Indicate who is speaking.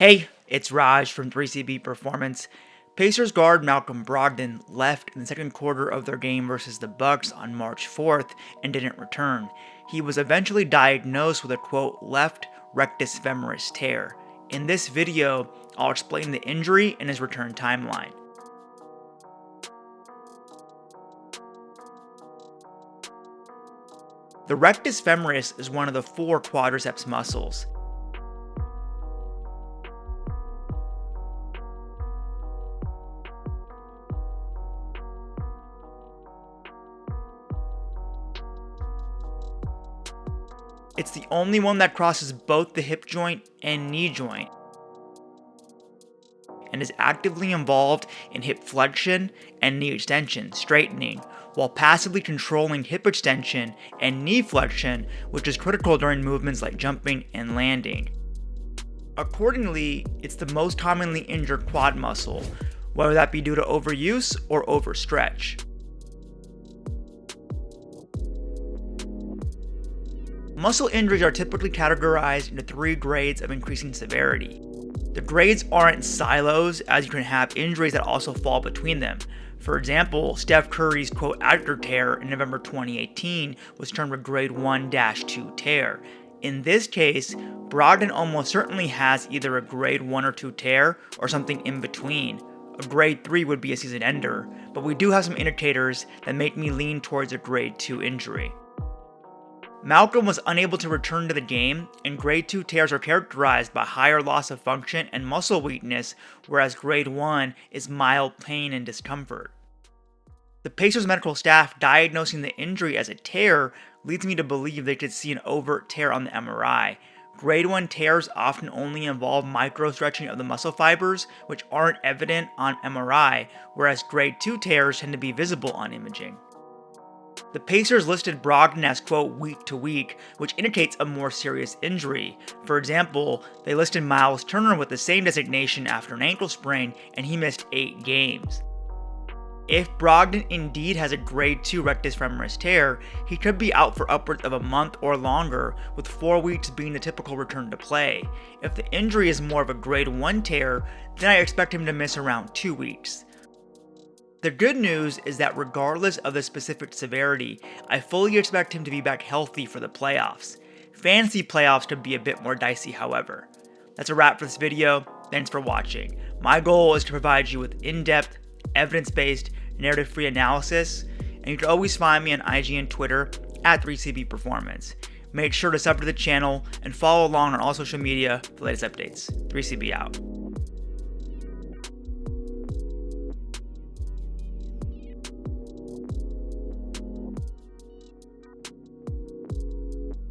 Speaker 1: Hey, it's Raj from 3CB Performance. Pacers guard Malcolm Brogdon left in the second quarter of their game versus the Bucks on March 4th and didn't return. He was eventually diagnosed with a quote left rectus femoris tear. In this video, I'll explain the injury and his return timeline. The rectus femoris is one of the four quadriceps muscles. It's the only one that crosses both the hip joint and knee joint, and is actively involved in hip flexion and knee extension, straightening, while passively controlling hip extension and knee flexion, which is critical during movements like jumping and landing. Accordingly, it's the most commonly injured quad muscle, whether that be due to overuse or overstretch. Muscle injuries are typically categorized into three grades of increasing severity. The grades aren't silos, as you can have injuries that also fall between them. For example, Steph Curry's quote adductor tear in November 2018 was termed a grade 1-2 tear. In this case, Brogdon almost certainly has either a grade 1 or 2 tear or something in between. A grade 3 would be a season ender, but we do have some indicators that make me lean towards a grade 2 injury. Malcolm was unable to return to the game, and grade 2 tears are characterized by higher loss of function and muscle weakness, whereas grade 1 is mild pain and discomfort. The Pacers medical staff diagnosing the injury as a tear leads me to believe they could see an overt tear on the MRI. Grade 1 tears often only involve micro-stretching of the muscle fibers, which aren't evident on MRI, whereas grade 2 tears tend to be visible on imaging. The Pacers listed Brogdon as quote week to week, which indicates a more serious injury. For example, they listed Miles Turner with the same designation after an ankle sprain, and he missed 8 games. If Brogdon indeed has a grade 2 rectus femoris tear, he could be out for upwards of a month or longer, with 4 weeks being the typical return to play. If the injury is more of a grade 1 tear, then I expect him to miss around 2 weeks. The good news is that regardless of the specific severity, I fully expect him to be back healthy for the playoffs. Fantasy playoffs could be a bit more dicey, however. That's a wrap for this video. Thanks for watching. My goal is to provide you with in-depth, evidence-based, narrative-free analysis, and you can always find me on IG and Twitter at 3CB Performance. Make sure to sub to the channel and follow along on all social media for the latest updates. 3CB out.